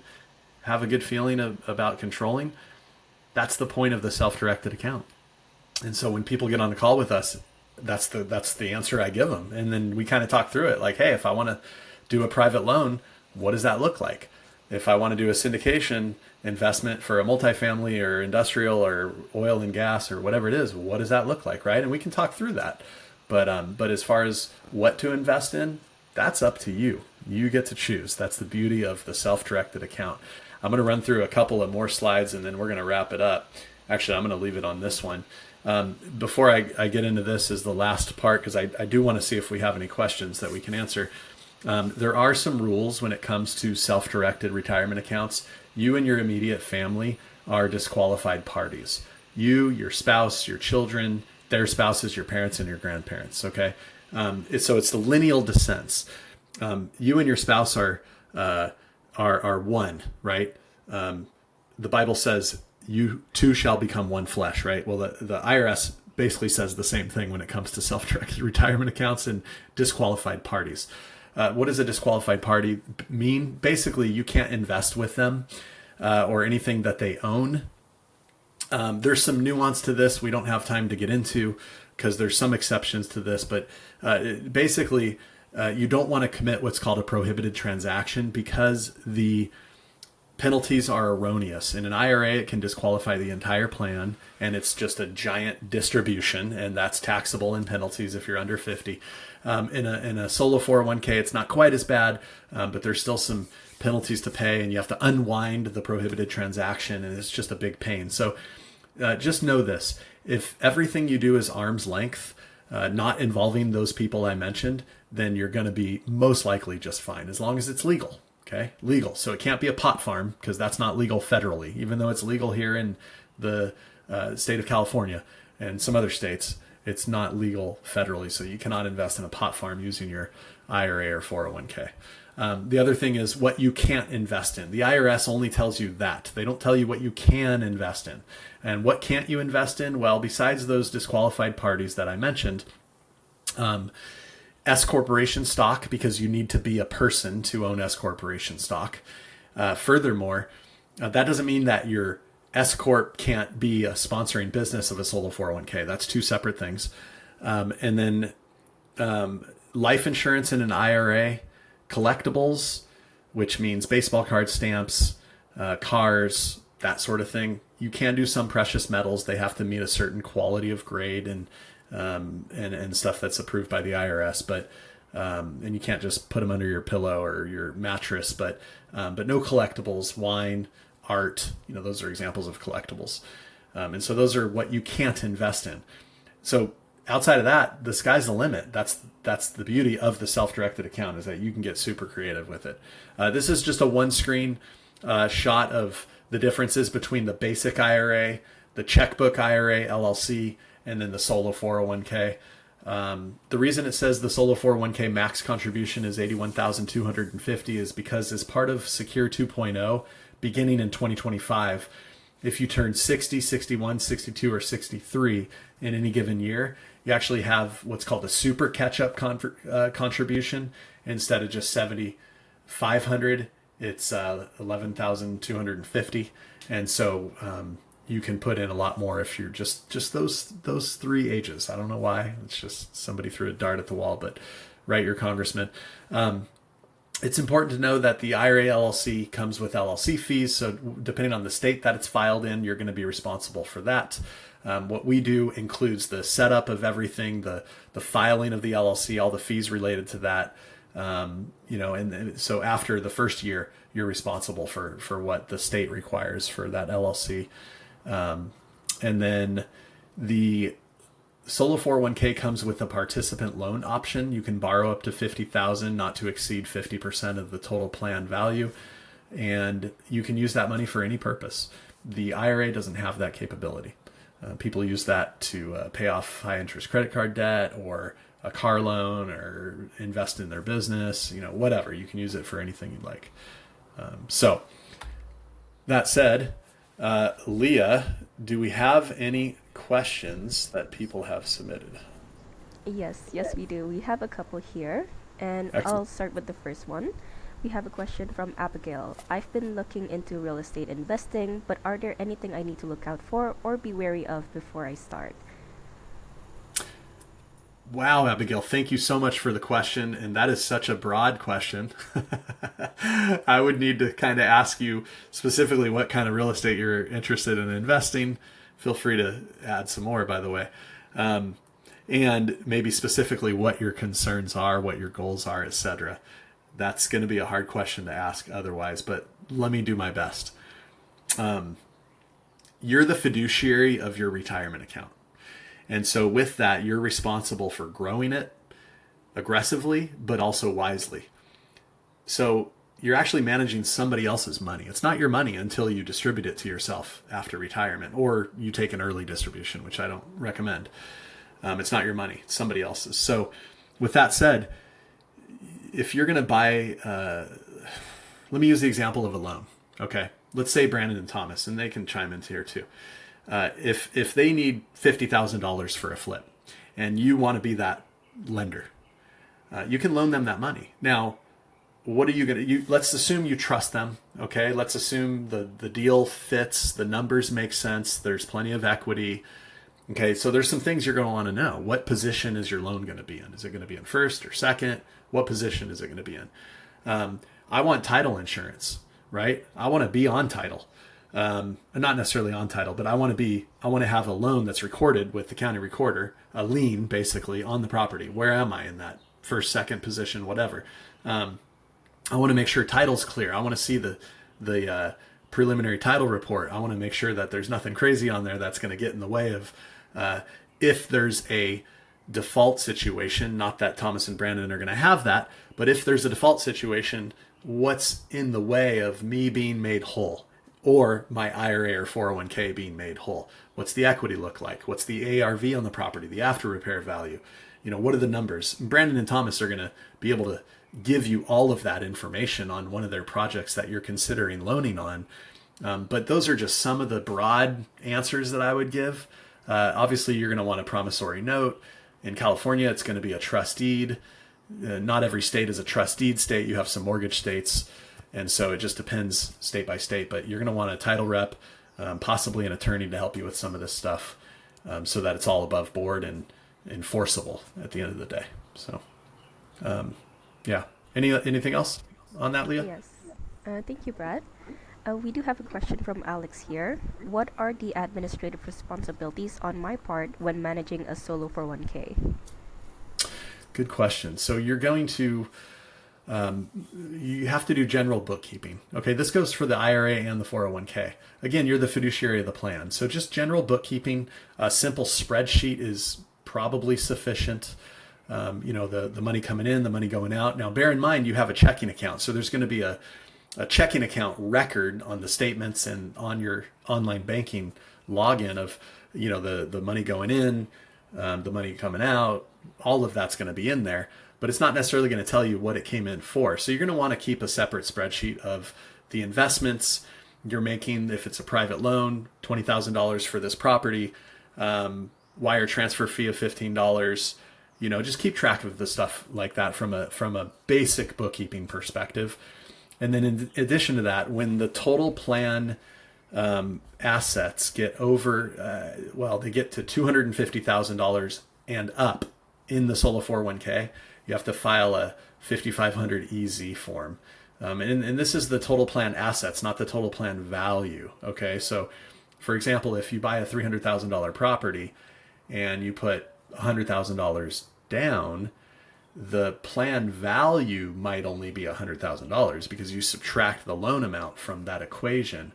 S2: have a good feeling about controlling, that's the point of the self-directed account. And so when people get on the call with us, that's the answer I give them. And then we kind of talk through it like, hey, if I want to do a private loan, what does that look like? If I want to do a syndication investment for a multifamily or industrial or oil and gas or whatever it is, what does that look like, right? And we can talk through that. But as far as what to invest in, that's up to you. You get to choose. That's the beauty of the self-directed account. I'm going to run through a couple of more slides and then we're going to wrap it up. Actually, I'm going to leave it on this one. Before I get into this is the last part, because I do want to see if we have any questions that we can answer. There are some rules when it comes to self-directed retirement accounts. You and your immediate family are disqualified parties. You, your spouse, your children, their spouses, your parents, and your grandparents. Okay, so it's the lineal descents. You and your spouse are one, right? The Bible says you two shall become one flesh, right? Well, the IRS basically says the same thing when it comes to self-directed retirement accounts and disqualified parties. What does a disqualified party mean? Basically, you can't invest with them or anything that they own. There's some nuance to this we don't have time to get into because there's some exceptions to this, but basically, you don't want to commit what's called a prohibited transaction because the penalties are erroneous. In an IRA, it can disqualify the entire plan, and it's just a giant distribution, and that's taxable in penalties if you're under 50. In a solo 401k, it's not quite as bad, but there's still some penalties to pay, and you have to unwind the prohibited transaction, and it's just a big pain. So just know this. If everything you do is arm's length, not involving those people I mentioned, then you're going to be most likely just fine, as long as it's legal. Okay, legal. So it can't be a pot farm because that's not legal federally, even though it's legal here in the state of California and some other states. It's not legal federally, so you cannot invest in a pot farm using your IRA or 401k. The other thing is what you can't invest in. The IRS only tells you that. They don't tell you what you can invest in. And what can't you invest in? Well, besides those disqualified parties that I mentioned, S corporation stock, because you need to be a person to own S corporation stock. Furthermore, that doesn't mean that your S corp can't be a sponsoring business of a solo 401k. That's two separate things. And then life insurance in an IRA, collectibles, which means baseball card stamps, cars, that sort of thing. You can do some precious metals. They have to meet a certain quality of grade and stuff that's approved by the IRS, but and you can't just put them under your pillow or your mattress, but no collectibles, wine, art, those are examples of collectibles. And so those are what you can't invest in. So outside of that, the sky's the limit. That's the beauty of the self-directed account, is that you can get super creative with it. This is just a one screen shot of the differences between the basic IRA, the checkbook IRA LLC, and then the solo 401k. The reason it says the solo 401k max contribution is $81,250 is because as part of Secure 2.0, beginning in 2025, if you turn 60, 61, 62, or 63 in any given year, you actually have what's called a super catch-up contribution. Instead of just 7,500, it's 11,250, and so you can put in a lot more if you're just those three ages. I don't know why. It's just somebody threw a dart at the wall, but write your congressman. It's important to know that the IRA LLC comes with LLC fees. So depending on the state that it's filed in, you're going to be responsible for that. What we do includes the setup of everything, the filing of the LLC, all the fees related to that. And so after the first year, you're responsible for what the state requires for that LLC. And then the Solo 401k comes with a participant loan option. You can borrow up to $50,000, not to exceed 50% of the total plan value, and you can use that money for any purpose. The IRA doesn't have that capability. People use that to pay off high interest credit card debt or a car loan or invest in their business, whatever. You can use it for anything you'd like. So that said, Leah, do we have any questions that people have submitted?
S1: Yes, we do. We have a couple here, and
S2: Excellent.
S1: I'll start with the first one. We have a question from Abigail. I've been looking into real estate investing, but are there anything I need to look out for or be wary of before I start?
S2: Wow, Abigail, thank you so much for the question. And that is such a broad question. I would need to kind of ask you specifically what kind of real estate you're interested in investing. Feel free to add some more, by the way. And maybe specifically what your concerns are, what your goals are, etc. That's going to be a hard question to ask otherwise, but let me do my best. You're the fiduciary of your retirement account. And so with that, you're responsible for growing it aggressively, but also wisely. So you're actually managing somebody else's money. It's not your money until you distribute it to yourself after retirement, or you take an early distribution, which I don't recommend. It's not your money, it's somebody else's. So with that said, if you're going to buy, let me use the example of a loan. Okay. Let's say Brandon and Thomas, and they can chime in here too. If they need $50,000 for a flip and you want to be that lender, you can loan them that money. Now, what are you going to, let's assume you trust them. Okay. Let's assume the deal fits, the numbers make sense. There's plenty of equity. Okay. So there's some things you're going to want to know. What position is your loan going to be in? Is it going to be in first or second? What position is it going to be in? I want title insurance, right? I want to be on title. Not necessarily on title, but I want to have a loan that's recorded with the county recorder, a lien basically on the property. Where am I in that first, second position, whatever? I want to make sure title's clear. I want to see the preliminary title report. I want to make sure that there's nothing crazy on there that's going to get in the way of, if there's a default situation, not that Thomas and Brandon are going to have that, but if there's a default situation, what's in the way of me being made whole? Or my IRA or 401k being made whole? What's the equity look like? What's the ARV on the property, the after repair value? What are the numbers? Brandon and Thomas are going to be able to give you all of that information on one of their projects that you're considering loaning on. But those are just some of the broad answers that I would give. Obviously, you're going to want a promissory note. In California, it's going to be a trust deed. Not every state is a trust deed state. You have some mortgage states. And so it just depends state by state, but you're going to want a title rep, possibly an attorney to help you with some of this stuff, so that it's all above board and enforceable at the end of the day. So, yeah. Anything else on that, Leah?
S1: Yes. Thank you, Brad. We do have a question from Alex here. What are the administrative responsibilities on my part when managing a solo 401k?
S2: Good question. So you're going to, you have to do general bookkeeping. Okay, this goes for the IRA and the 401k. Again, you're the fiduciary of the plan. So just general bookkeeping, a simple spreadsheet is probably sufficient. The money coming in, the money going out. Now, bear in mind, you have a checking account. So there's going to be a checking account record on the statements and on your online banking login of, the money going in, the money coming out, all of that's going to be in there, but it's not necessarily going to tell you what it came in for. So you're going to want to keep a separate spreadsheet of the investments you're making. If it's a private loan, $20,000 for this property, wire transfer fee of $15, just keep track of the stuff like that from a basic bookkeeping perspective. And then in addition to that, when the total plan assets get over, they get to $250,000 and up in the solo 401k, you have to file a 5500 EZ form. And this is the total plan assets, not the total plan value. Okay. So for example, if you buy a $300,000 property and you put $100,000 down, the plan value might only be $100,000 because you subtract the loan amount from that equation,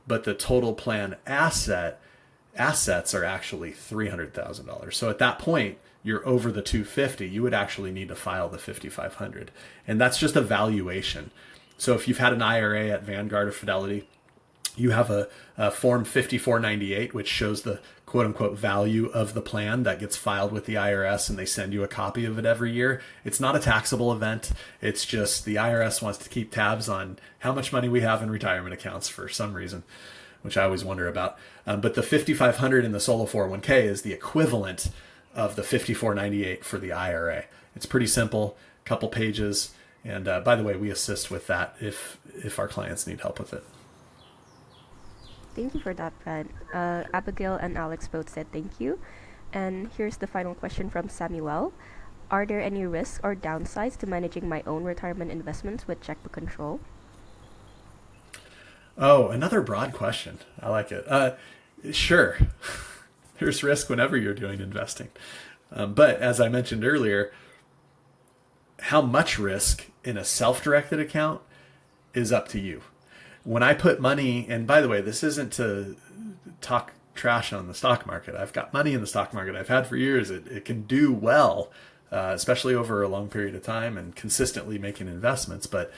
S2: but the total plan assets are actually $300,000. So at that point, you're over the 250. You would actually need to file the 5,500, and that's just a valuation. So if you've had an IRA at Vanguard or Fidelity, you have a form 5498, which shows the quote unquote value of the plan that gets filed with the IRS, and they send you a copy of it every year. It's not a taxable event. It's just the IRS wants to keep tabs on how much money we have in retirement accounts for some reason, which I always wonder about. But the 5,500 in the solo 401k is the equivalent of the 5498 for the IRA. It's pretty simple, couple pages, And by the way, we assist with that if our clients need help with it.
S1: Thank you for that, Brad. Abigail and Alex both said thank you. And here's the final question from Samuel. Are there any risks or downsides to managing my own retirement investments with Checkbook Control?
S2: Oh, another broad question. I like it. Sure, there's risk whenever you're doing investing. But as I mentioned earlier, how much risk in a self-directed account is up to you. When I put money, and by the way, this isn't to talk trash on the stock market. I've got money in the stock market. I've had for years. It can do well, especially over a long period of time and consistently making investments. But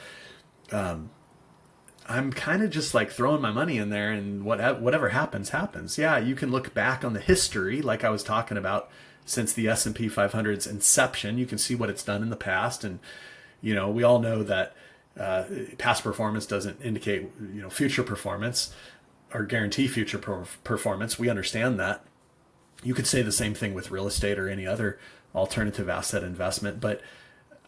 S2: I'm kind of just like throwing my money in there, and whatever happens, happens. Yeah, you can look back on the history, like I was talking about, since the S&P 500's inception. You can see what it's done in the past, and we all know that past performance doesn't indicate future performance or guarantee future performance. We understand that. You could say the same thing with real estate or any other alternative asset investment, but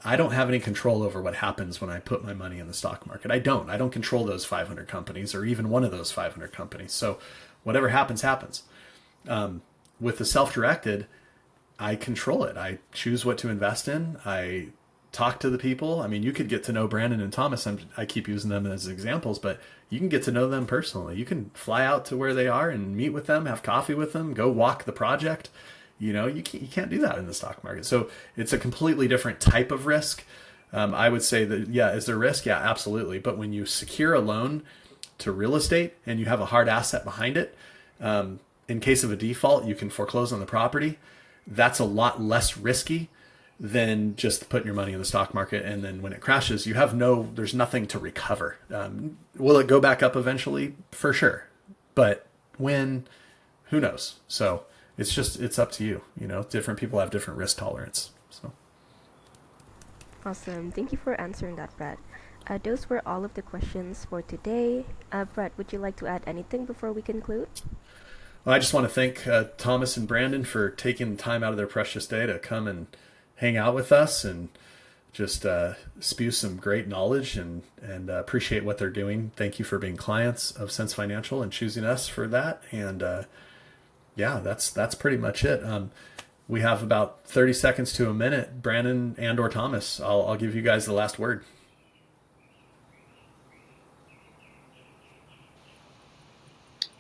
S2: I don't have any control over what happens when I put my money in the stock market. I don't control those 500 companies or even one of those 500 companies. So whatever happens, happens. With the self-directed, I control it. I choose what to invest in. I talk to the people. I mean, you could get to know Brandon and Thomas. I keep using them as examples, but you can get to know them personally. You can fly out to where they are and meet with them, have coffee with them, go walk the project. You can't do that in the stock market. So it's a completely different type of risk. I would say that, yeah, is there risk? Yeah, absolutely. But when you secure a loan to real estate and you have a hard asset behind it, in case of a default, you can foreclose on the property. That's a lot less risky than just putting your money in the stock market. And then when it crashes, there's nothing to recover. Will it go back up eventually? For sure. But when, who knows? So it's up to you. Different people have different risk tolerance. So.
S1: Awesome. Thank you for answering that, Brad. Those were all of the questions for today. Brad, would you like to add anything before we conclude?
S2: Well, I just want to thank Thomas and Brandon for taking time out of their precious day to come and hang out with us and just spew some great knowledge and appreciate what they're doing. Thank you for being clients of Sense Financial and choosing us for that. And yeah, that's pretty much it. We have about 30 seconds to a minute. Brandon and or Thomas, I'll give you guys the last word.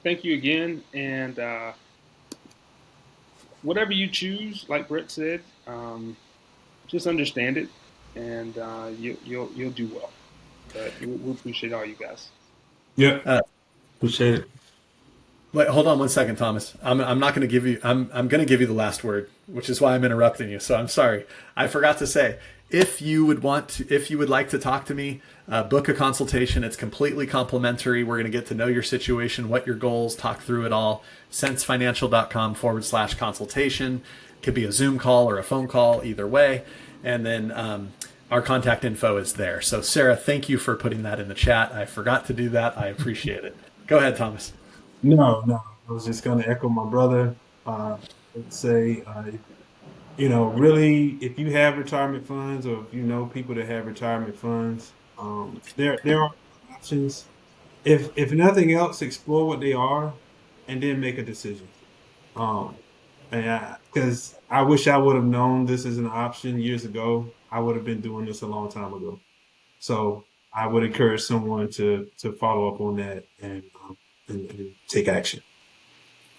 S4: Thank you again, and whatever you choose, like Brett said, just understand it, and you'll do well. But we appreciate all you guys.
S3: Yeah, appreciate it.
S2: Wait, hold on 1 second, Thomas. I'm not going to give you. I'm going to give you the last word, which is why I'm interrupting you. So I'm sorry. I forgot to say, if you would like to talk to me, book a consultation. It's completely complimentary. We're going to get to know your situation, what your goals, talk through it all. SenseFinancial.com/consultation. Could be a Zoom call or a phone call, either way. And then our contact info is there. So Sarah, thank you for putting that in the chat. I forgot to do that. I appreciate it. Go ahead, Thomas.
S3: No. I was just going to echo my brother. Let's say, really, if you have retirement funds or if you know people that have retirement funds, there are options. If nothing else, explore what they are and then make a decision. Um, and because I wish I would have known this is an option years ago, I would have been doing this a long time ago. So I would encourage someone to follow up on that and take action.